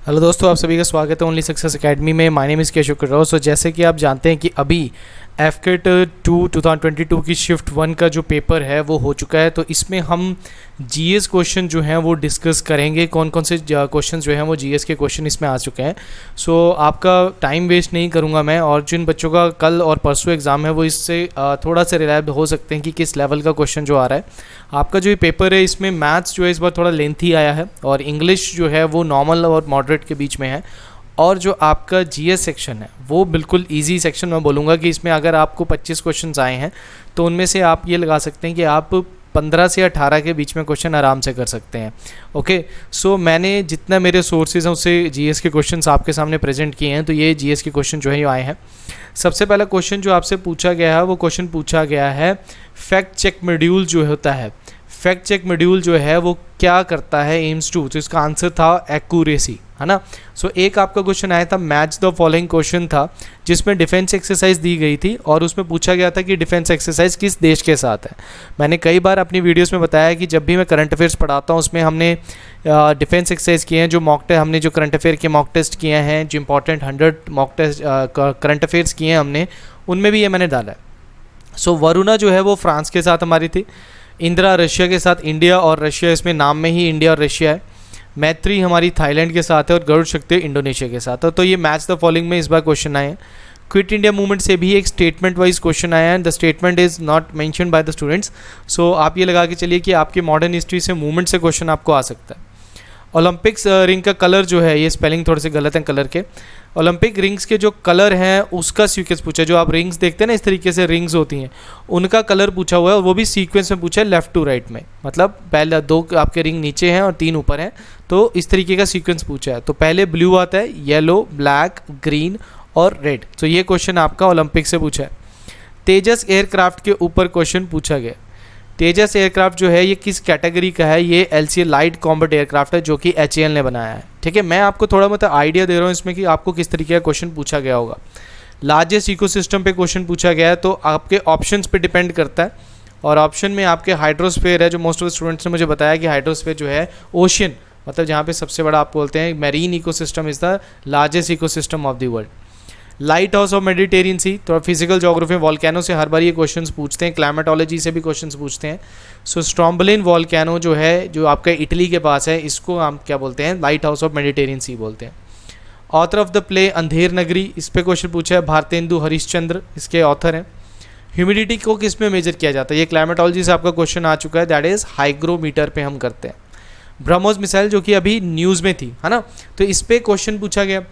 Hello दोस्तों, आप सभी का स्वागत है ओनली सक्सेस एकेडमी में। My name is Keshav Katrav. So जैसे कि आप जानते हैं कि अभी एफकेट 2022 की शिफ्ट 1 का जो पेपर है वो हो चुका है। तो इसमें हम जीएस क्वेश्चन जो हैं वो डिस्कस करेंगे। कौन कौन से क्वेश्चन जो हैं वो जीएस के क्वेश्चन इसमें आ चुके हैं। सो आपका टाइम वेस्ट नहीं करूंगा मैं, और जिन बच्चों का कल और परसों एग्ज़ाम है वो इससे थोड़ा सा रिलायबल हो सकते हैं कि किस लेवल का क्वेश्चन जो आ रहा है। आपका जो ये पेपर है इसमें मैथ्स जो है इस बार थोड़ा लेंथी आया है, और इंग्लिश जो है वो नॉर्मल और मॉडरेट के बीच में है। और जो आपका जीएस सेक्शन है वो बिल्कुल इजी सेक्शन। मैं बोलूँगा कि इसमें अगर आपको 25 क्वेश्चंस आए हैं तो उनमें से आप ये लगा सकते हैं कि आप 15 से 18 के बीच में क्वेश्चन आराम से कर सकते हैं। ओके, सो मैंने जितना मेरे सोर्सेज हैं उससे जीएस के क्वेश्चंस आपके सामने प्रेजेंट किए हैं। तो ये जीएस के क्वेश्चन जो है ये आए हैं। सबसे पहला क्वेश्चन जो आपसे पूछा गया है वो क्वेश्चन पूछा गया है फैक्ट चेक मॉड्यूल जो होता है, फैक्ट चेक मॉड्यूल जो है वो क्या करता है, एम्स टू। तो इसका आंसर था एक्यूरेसी, है ना। सो एक आपका क्वेश्चन आया था मैच द फॉलोइंग क्वेश्चन था, जिसमें डिफेंस एक्सरसाइज दी गई थी और उसमें पूछा गया था कि डिफेंस एक्सरसाइज किस देश के साथ है। मैंने कई बार अपनी वीडियोस में बताया कि जब भी मैं करंट अफेयर्स पढ़ाता हूँ उसमें हमने डिफेंस एक्सरसाइज किए हैं, जो मॉक टेस्ट हमने जो करंट अफेयर के मॉक टेस्ट किए हैं, जो important 100 mock test current affairs किए हैं हमने, उनमें भी ये मैंने डाला है। सो वरुणा जो है वो फ्रांस के साथ हमारी थी, इंदिरा रशिया के साथ, इंडिया और रशिया इसमें नाम में ही इंडिया और रशिया है, मैत्री हमारी थाईलैंड के साथ है, और गरुड़ शक्ति इंडोनेशिया के साथ है। तो ये मैच द फॉलोइंग में इस बार क्वेश्चन आए हैं। क्विट इंडिया मूवमेंट से भी एक स्टेटमेंट वाइज क्वेश्चन आया है, the statement is not mentioned by the students. So आप ये लगा के चलिए कि आपके मॉडर्न हिस्ट्री से मूवमेंट से क्वेश्चन आपको आ सकता है। ओलंपिक्स रिंग का कलर जो है, ये स्पेलिंग थोड़े से गलत हैं कलर के। ओलंपिक रिंग्स के जो कलर हैं उसका सीक्वेंस पूछा है। जो आप रिंग्स देखते हैं ना, इस तरीके से रिंग्स होती हैं, उनका कलर पूछा हुआ है, और वो भी सीक्वेंस में पूछा है, लेफ्ट टू राइट में। मतलब पहले 2 आपके रिंग नीचे हैं और 3 ऊपर हैं, तो इस तरीके का सीक्वेंस पूछा है। तो पहले ब्लू आता है, येलो, ब्लैक, ग्रीन और रेड। तो ये क्वेश्चन आपका ओलंपिक से पूछा है। तेजस एयरक्राफ्ट के ऊपर क्वेश्चन पूछा गया। तेजस एयरक्राफ्ट जो है ये किस कैटेगरी का है? ये एलसीए लाइट कॉम्बैट एयरक्राफ्ट है जो कि एचएएल ने बनाया है। ठीक है, मैं आपको थोड़ा बहुत आइडिया दे रहा हूँ इसमें कि आपको किस तरीके का क्वेश्चन पूछा गया होगा। लार्जेस्ट इकोसिस्टम पे क्वेश्चन पूछा गया है, तो आपके ऑप्शंस पे डिपेंड करता है। और ऑप्शन में आपके हाइड्रोस्फीयर है, जो मोस्ट ऑफ स्टूडेंट्स ने मुझे बताया कि हाइड्रोस्फीयर जो है ओशियन, मतलब जहाँ पे सबसे बड़ा आप बोलते हैं marine ecosystem is the largest ecosystem of the world. Lighthouse of Mediterranean sea, तो फिजिकल ज्योग्राफी वॉल्केनो से हर बार ये क्वेश्चंस पूछते हैं, क्लाइमेटोलॉजी से भी क्वेश्चंस पूछते हैं। सो स्ट्रॉम्बलिन वॉल्केनो जो है, जो आपका इटली के पास है, इसको हम क्या बोलते हैं? लाइट हाउस ऑफ मेडिटेरियन सी बोलते हैं। Author of the play Andher Nagari, इस पर क्वेश्चन पूछा है, भारतेंदु हरिश्चंद्र इसके ऑथर हैं। ह्यूमिडिटी को किस में मेजर किया जाता है? ये क्लाइमेटोलॉजी से आपका क्वेश्चन आ चुका है, दैट इज हाइग्रोमीटर पे हम करते हैं। ब्रह्मोस मिसाइल जो कि अभी न्यूज़ में थी, है ना, तो इस पर क्वेश्चन पूछा गया।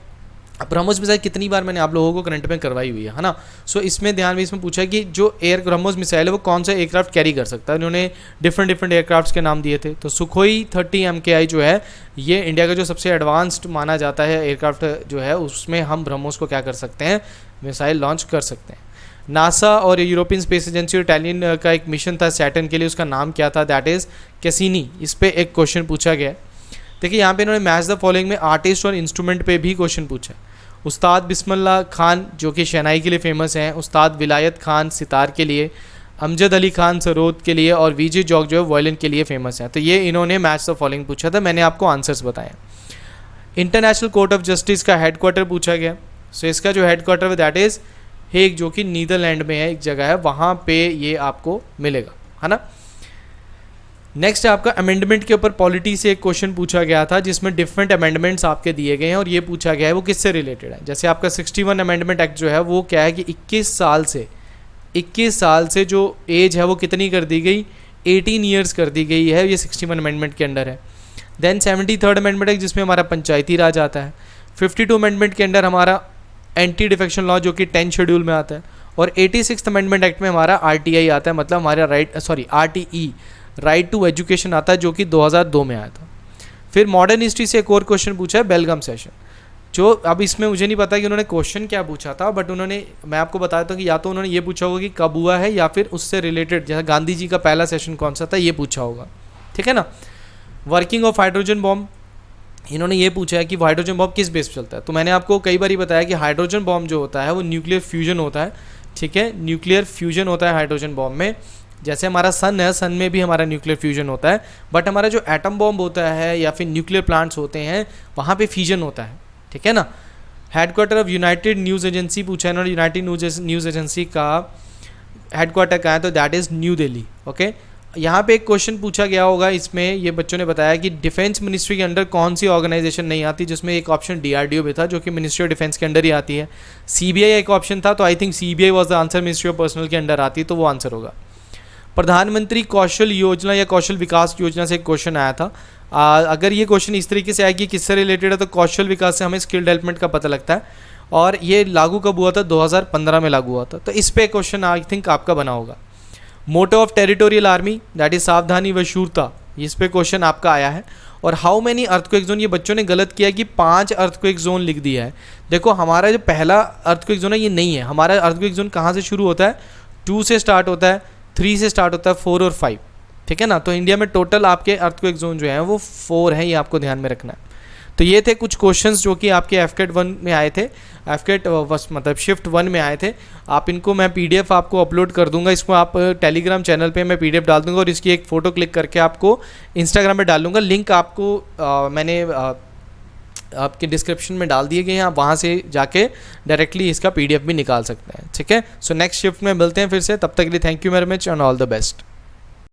अब ब्रह्मोस मिसाइल कितनी बार मैंने आप लोगों को करंट में करवाई हुई है ना। सो इसमें ध्यान में इसमें पूछा है कि जो ब्रह्मोस मिसाइल है वो कौन सा एयरक्राफ्ट कैरी कर सकता है। उन्होंने डिफरेंट एयरक्राफ्ट्स के नाम दिए थे। तो सुखोई 30 MKI जो है, ये इंडिया का जो सबसे एडवांस्ड माना जाता है एयरक्राफ्ट जो है, उसमें हम ब्रह्मोस को क्या कर सकते हैं? मिसाइल लॉन्च कर सकते हैं। नासा और यूरोपियन स्पेस एजेंसी और इटालियन का एक मिशन था सैटर्न के लिए, उसका नाम क्या था? That is Cassini. इस पर एक क्वेश्चन पूछा गया। देखिए यहाँ पे इन्होंने मैच द फॉलोइंग में आर्टिस्ट और इंस्ट्रूमेंट पे भी क्वेश्चन पूछा। उस्ताद बिस्मिल्लाह खान जो कि शहनाई के लिए फेमस हैं, उस्ताद विलायत खान सितार के लिए, अमजद अली खान सरोद के लिए, और वीजे जॉग जो है वायलिन के लिए फेमस हैं। तो ये इन्होंने मैच द फॉलोइंग पूछा था, मैंने आपको आंसर्स बताए। इंटरनेशनल कोर्ट ऑफ जस्टिस का हेडक्वार्टर पूछा गया। सो इसका जो हेडक्वार्टर है दैट इज़ हेग, जो कि नीदरलैंड में है, एक जगह है, वहाँ पे ये आपको मिलेगा, है ना। नेक्स्ट आपका अमेंडमेंट के ऊपर पॉलिटी से एक क्वेश्चन पूछा गया था, जिसमें डिफरेंट अमेंडमेंट्स आपके दिए गए हैं, और ये पूछा गया है वो किससे रिलेटेड है। जैसे आपका 61 अमेंडमेंट एक्ट जो है वो क्या है कि 21 साल से जो एज है वो कितनी कर दी गई? 18 ईयर्स कर दी गई है, ये 61 अमेंडमेंट के अंडर है। देन 73rd अमेंडमेंट एक्ट जिसमें हमारा पंचायती राज आता है। 52 अमेंडमेंट के अंडर हमारा एंटी डिफेक्शन लॉ जो कि 10 शेड्यूल में आता है। और 86th अमेंडमेंट एक्ट में हमारा RTI आता है, मतलब हमारा RTE राइट टू एजुकेशन आता है, जो कि 2002 में आया था। फिर मॉडर्न हिस्ट्री से एक और क्वेश्चन पूछा है, बेलगाम सेशन, जो अब इसमें मुझे नहीं पता कि उन्होंने क्वेश्चन क्या पूछा था, बट उन्होंने, मैं आपको बता देता हूँ कि या तो उन्होंने ये पूछा होगा कि कब हुआ है, या फिर उससे रिलेटेड जैसे गांधी जी का पहला सेशन कौन सा था, ये पूछा होगा। ठीक है ना। वर्किंग ऑफ हाइड्रोजन बॉम्ब, इन्होंने ये पूछा है कि हाइड्रोजन बॉम्ब किस बेस पर चलता है। तो मैंने आपको कई बार बताया कि हाइड्रोजन बॉम्ब जो होता है वो न्यूक्लियर फ्यूजन होता है। ठीक है, न्यूक्लियर फ्यूजन होता है हाइड्रोजन बॉम्ब में, जैसे हमारा सन है, सन में भी हमारा न्यूक्लियर फ्यूजन होता है, बट हमारा जो एटम बॉम्ब होता है या फिर न्यूक्लियर प्लांट्स होते हैं वहाँ पे फ्यूजन होता है, ठीक है ना। Headquarter of United news agency पूछा है ना, यूनाइटेड न्यूज़ एजेंसी का हेडक्वार्टर कहाँ है, तो that is new Delhi. Okay, यहाँ पे एक क्वेश्चन पूछा गया होगा, इसमें ये बच्चों ने बताया कि डिफेंस मिनिस्ट्री के अंडर कौन सी ऑर्गेनाइजेशन नहीं आती, जिसमें एक ऑप्शन डीआरडीओ भी था जो कि मिनिस्ट्री ऑफ डिफेंस के अंडर ही आती है। सीबीआई एक ऑप्शन था, तो I think CBI was the answer, ministry of personal के अंडर आती है, तो वो आंसर होगा। प्रधानमंत्री कौशल योजना या कौशल विकास योजना से एक क्वेश्चन आया था। अगर ये क्वेश्चन इस तरीके से आया कि किससे रिलेटेड है, तो कौशल विकास से हमें स्किल डेवलपमेंट का पता लगता है, और ये लागू कब हुआ था, 2015 में लागू हुआ था, तो इस पे क्वेश्चन आई थिंक आपका बना होगा। Motto of territorial army that is सावधानी व शूरता, इस पे क्वेश्चन आपका आया है। और हाउ मैनी अर्थक्वेक जोन, ये बच्चों ने गलत किया कि 5 अर्थक्वेक जोन लिख दिया है। देखो हमारा जो पहला अर्थक्वेक जोन है ये नहीं है, हमारा अर्थक्वेक जोन कहाँ से शुरू होता है, 2 से स्टार्ट होता है, 3 से स्टार्ट होता है, 4 और 5, ठीक है ना। तो इंडिया में टोटल आपके अर्थक्वेक जोन जो है वो 4 हैं, ये आपको ध्यान में रखना है। तो ये थे कुछ क्वेश्चंस जो कि आपके एफकेट 1 में आए थे, एफकेट मतलब शिफ्ट 1 में आए थे। आप इनको मैं पीडीएफ आपको अपलोड कर दूंगा, इसको आप टेलीग्राम चैनल पे मैं पीडीएफ डाल दूंगा और इसकी एक फ़ोटो क्लिक करके आपको इंस्टाग्राम पे डाल दूंगा। लिंक आपको मैंने आपके डिस्क्रिप्शन में डाल दिए गए हैं, आप वहाँ से जाके डायरेक्टली इसका पीडीएफ भी निकाल सकते हैं, ठीक है। सो नेक्स्ट शिफ्ट में मिलते हैं फिर से, तब तक के लिए thank you very much and all the best.